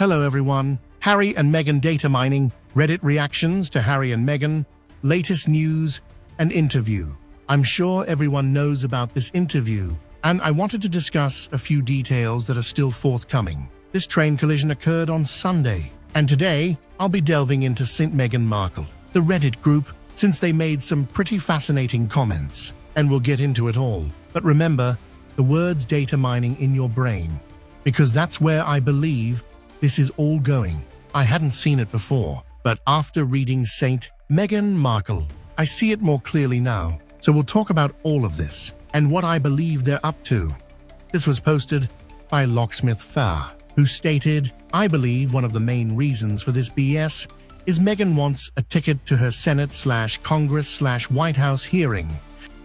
Hello everyone. Harry and Meghan data mining, Reddit reactions to Harry and Meghan, latest news, and interview. I'm sure everyone knows about this interview, and I wanted to discuss a few details that are still forthcoming. This train collision occurred on Sunday, and today I'll be delving into St Meghan Markle, the Reddit group, since they made some pretty fascinating comments, and we'll get into it all. But remember, the words data mining in your brain, because that's where I believe this is all going. I hadn't seen it before, but after reading St Meghan Markle, I see it more clearly now. So we'll talk about all of this, and what I believe they're up to. This was posted by Locksmith Farr, who stated, "I believe one of the main reasons for this BS is Meghan wants a ticket to her Senate/Congress/White House hearing.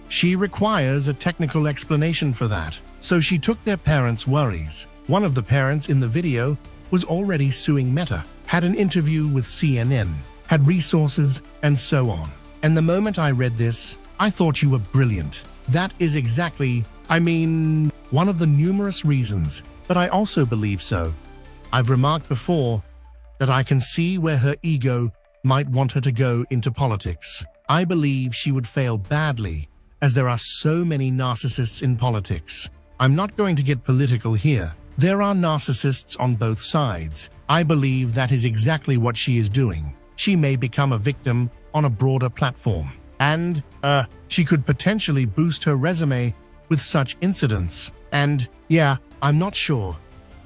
She requires a technical explanation for that, so she took their parents' worries." One of the parents in the video was already suing Meta, had an interview with CNN, had resources, and so on. And the moment I read this, I thought you were brilliant. That is exactly, one of the numerous reasons, but I also believe so. I've remarked before that I can see where her ego might want her to go into politics. I believe she would fail badly, as there are so many narcissists in politics. I'm not going to get political here. There are narcissists on both sides. I believe that is exactly what she is doing. She may become a victim on a broader platform. And, she could potentially boost her resume with such incidents. And, yeah, I'm not sure.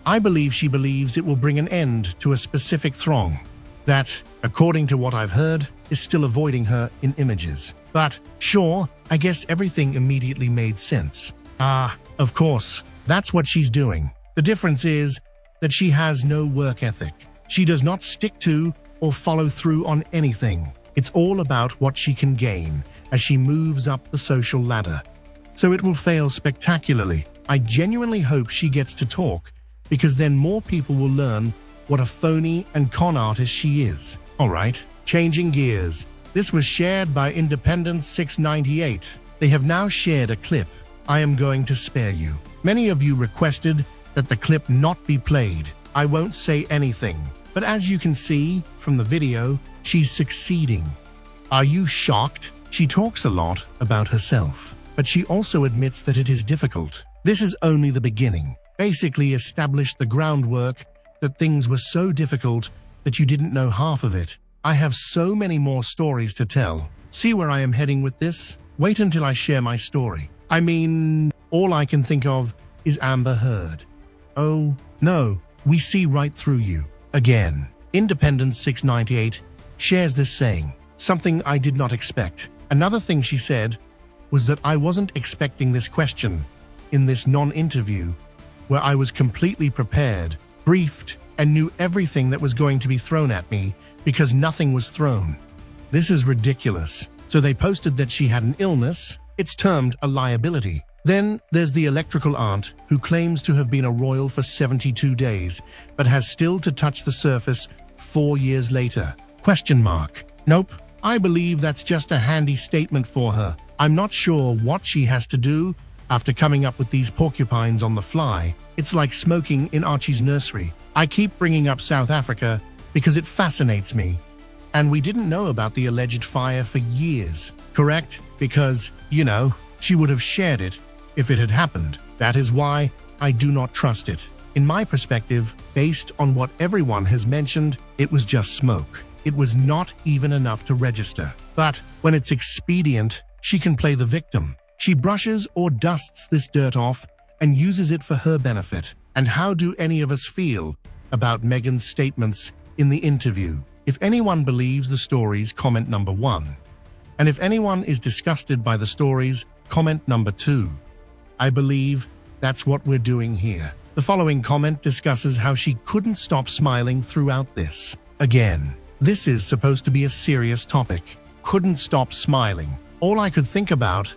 I believe she believes it will bring an end to a specific throng that, according to what I've heard, is still avoiding her in images. But, sure, I guess everything immediately made sense. Of course, that's what she's doing. The difference is that she has no work ethic. She does not stick to or follow through on anything. It's all about what she can gain as she moves up the social ladder. So it will fail spectacularly. I genuinely hope she gets to talk, because then more people will learn what a phony and con artist she is. Alright, changing gears. This was shared by Independence 698. They have now shared a clip. I am going to spare you. Many of you requested that the clip not be played. I won't say anything, but as you can see from the video, she's succeeding. Are you shocked? She talks a lot about herself, but she also admits that it is difficult. This is only the beginning. Basically establish the groundwork that things were so difficult that you didn't know half of it. I have so many more stories to tell. See where I am heading with this? Wait until I share my story. All I can think of is Amber Heard. Oh, no, we see right through you. Again, Independence 698 shares this saying, something I did not expect. Another thing she said was that I wasn't expecting this question in this non-interview, where I was completely prepared, briefed, and knew everything that was going to be thrown at me because nothing was thrown. This is ridiculous. So they posted that she had an illness. It's termed a liability. Then there's the electrical aunt who claims to have been a royal for 72 days, but has still to touch the surface 4 years later. Question mark. Nope. I believe that's just a handy statement for her. I'm not sure what she has to do after coming up with these porcupines on the fly. It's like smoking in Archie's nursery. I keep bringing up South Africa because it fascinates me. And we didn't know about the alleged fire for years, correct? Because, she would have shared it if it had happened. That is why I do not trust it. In my perspective, based on what everyone has mentioned, it was just smoke. It was not even enough to register. But when it's expedient, she can play the victim. She brushes or dusts this dirt off and uses it for her benefit. And how do any of us feel about Meghan's statements in the interview? If anyone believes the stories, comment number 1. And if anyone is disgusted by the stories, comment number 2. I believe that's what we're doing here. The following comment discusses how she couldn't stop smiling throughout this. Again, this is supposed to be a serious topic. Couldn't stop smiling. All I could think about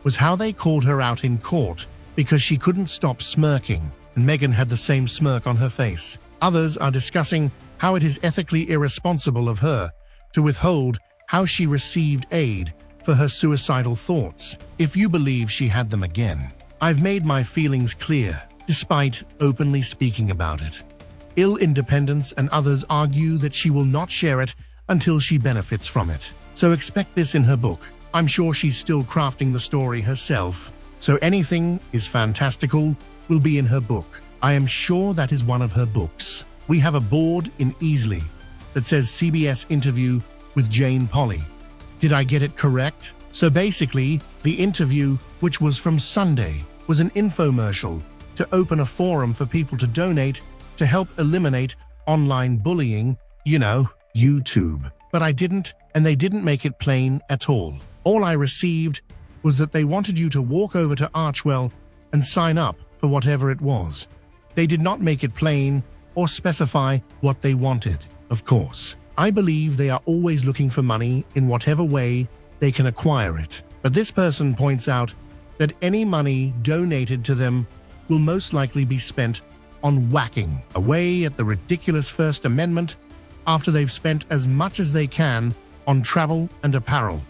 was how they called her out in court because she couldn't stop smirking, and Meghan had the same smirk on her face. Others are discussing how it is ethically irresponsible of her to withhold how she received aid for her suicidal thoughts, if you believe she had them again. I've made my feelings clear, despite openly speaking about it. ill independence, and others argue that she will not share it until she benefits from it. So expect this in her book. I'm sure she's still crafting the story herself, so anything is fantastical will be in her book. I am sure that is one of her books. We have a board in Easley that says CBS interview with Jane Polly. Did I get it correct? So basically, the interview, which was from Sunday, was an infomercial to open a forum for people to donate to help eliminate online bullying, YouTube. But I didn't, and they didn't make it plain at all. All I received was that they wanted you to walk over to Archewell and sign up for whatever it was. They did not make it plain or specify what they wanted. Of course, I believe they are always looking for money in whatever way they can acquire it. But this person points out that any money donated to them will most likely be spent on whacking away at the ridiculous First Amendment after they've spent as much as they can on travel and apparel.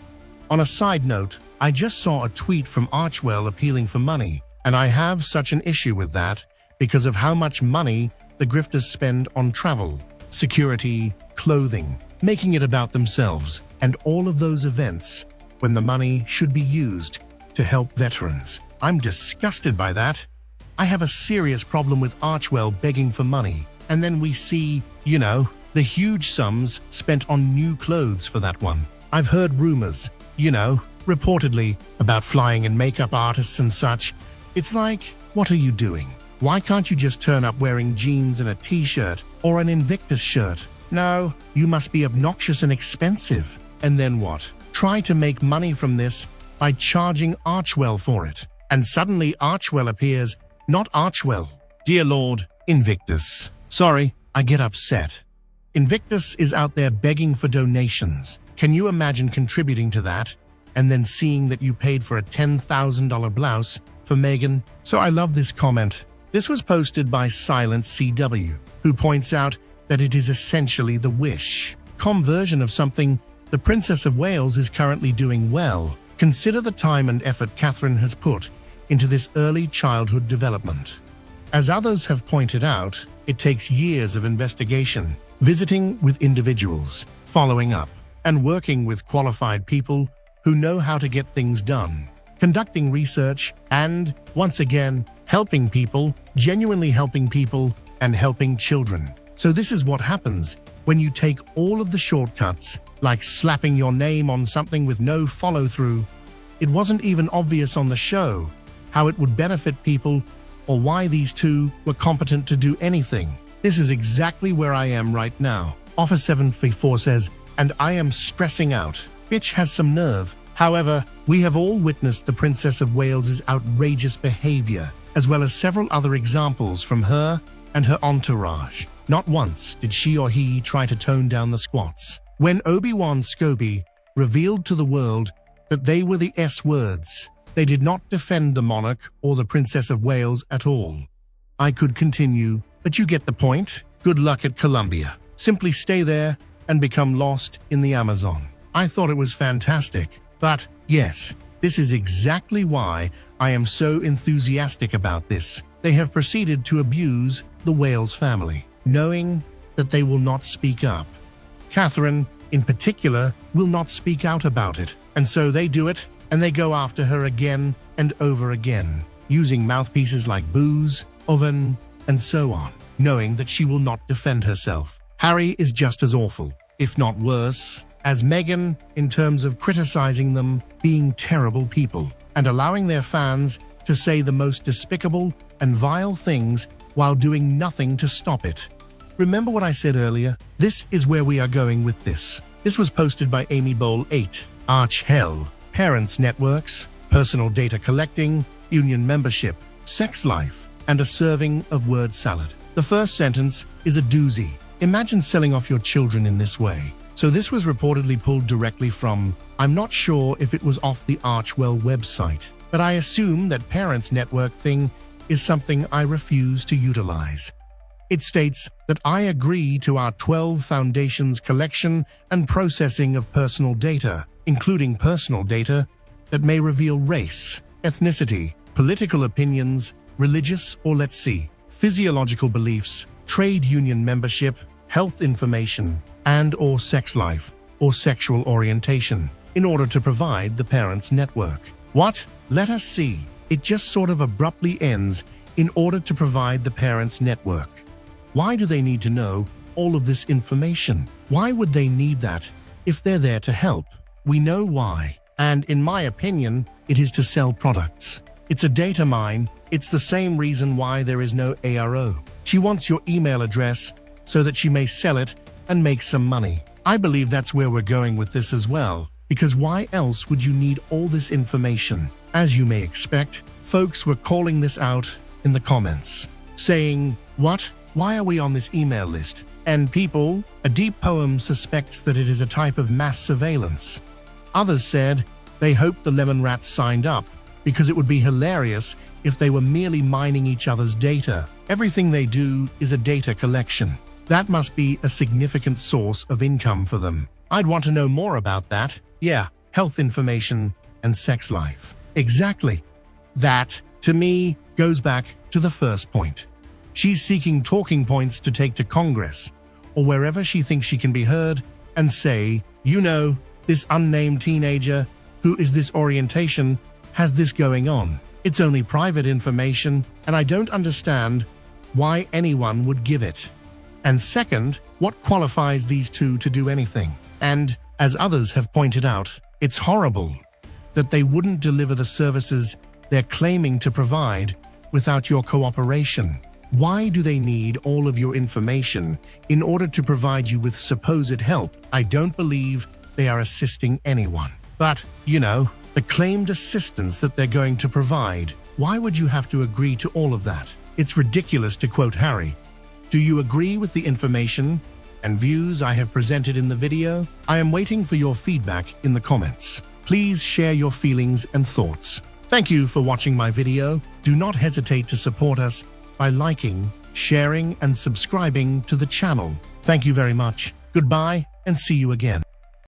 On a side note, I just saw a tweet from Archewell appealing for money, and I have such an issue with that because of how much money the grifters spend on travel, security, clothing, making it about themselves, and all of those events when the money should be used to help veterans. I'm disgusted by that. I have a serious problem with Archewell begging for money, and then we see, the huge sums spent on new clothes for that one. I've heard rumors, reportedly, about flying and makeup artists and such. It's like, what are you doing? Why can't you just turn up wearing jeans and a t-shirt or an Invictus shirt? No, you must be obnoxious and expensive. And then what? Try to make money from this by charging Archewell for it. And suddenly Archewell appears, not Archewell. Dear Lord, Invictus. Sorry, I get upset. Invictus is out there begging for donations. Can you imagine contributing to that and then seeing that you paid for a $10,000 blouse for Meghan? So I love this comment. This was posted by Silent CW, who points out that it is essentially the wish.com version of something the Princess of Wales is currently doing well. Consider the time and effort Catherine has put into this early childhood development. As others have pointed out, it takes years of investigation, visiting with individuals, following up, and working with qualified people who know how to get things done, conducting research, and, once again, helping people, genuinely helping people, and helping children. So this is what happens when you take all of the shortcuts, like slapping your name on something with no follow-through. It wasn't even obvious on the show how it would benefit people or why these two were competent to do anything. This is exactly where I am right now. Officer 734 says, and I am stressing out. Bitch has some nerve. However, we have all witnessed the Princess of Wales's outrageous behavior, as well as several other examples from her and her entourage. Not once did she or he try to tone down the squats. When Obi-Wan Scobie revealed to the world that they were the S-words, they did not defend the monarch or the Princess of Wales at all. I could continue, but you get the point. Good luck at Columbia. Simply stay there and become lost in the Amazon. I thought it was fantastic, but yes, this is exactly why I am so enthusiastic about this. They have proceeded to abuse the Wales family, knowing that they will not speak up. Catherine, in particular, will not speak out about it, and so they do it, and they go after her again and over again, using mouthpieces like booze, oven, and so on, knowing that she will not defend herself. Harry is just as awful, if not worse, as Meghan in terms of criticizing them being terrible people and allowing their fans to say the most despicable and vile things while doing nothing to stop it. Remember what I said earlier? This is where we are going with this. This was posted by Amy Bowl 8. Archewell, parents networks, personal data collecting, union membership, sex life, and a serving of word salad. The first sentence is a doozy. Imagine selling off your children in this way. So this was reportedly pulled directly from, I'm not sure if it was off the Archewell website, but I assume that parents network thing is something I refuse to utilize. It states that I agree to our 12 foundations collection and processing of personal data, including personal data that may reveal race, ethnicity, political opinions, religious or physiological beliefs, trade union membership, health information, and/or sex life or sexual orientation in order to provide the parents' network. What? Let us see. It just sort of abruptly ends in order to provide the parents' network. Why do they need to know all of this information? Why would they need that if they're there to help? We know why. And in my opinion, it is to sell products. It's a data mine. It's the same reason why there is no ARO. She wants your email address so that she may sell it and make some money. I believe that's where we're going with this as well, because why else would you need all this information? As you may expect, folks were calling this out in the comments, saying, "What? Why are we on this email list?" And people, a deep poem suspects that it is a type of mass surveillance. Others said they hoped the lemon rats signed up because it would be hilarious if they were merely mining each other's data. Everything they do is a data collection. That must be a significant source of income for them. I'd want to know more about that. Yeah, health information and sex life. Exactly. That, to me, goes back to the first point. She's seeking talking points to take to Congress or wherever she thinks she can be heard and say, you know, this unnamed teenager who is this orientation has this going on. It's only private information and I don't understand why anyone would give it. And second, what qualifies these two to do anything? And, as others have pointed out, it's horrible that they wouldn't deliver the services they're claiming to provide without your cooperation. Why do they need all of your information in order to provide you with supposed help? I don't believe they are assisting anyone. But, you know, the claimed assistance that they're going to provide, why would you have to agree to all of that? It's ridiculous, to quote Harry. Do you agree with the information and views I have presented in the video? I am waiting for your feedback in the comments. Please share your feelings and thoughts. Thank you for watching my video. Do not hesitate to support us by liking, sharing, and subscribing to the channel. Thank you very much. Goodbye, and see you again.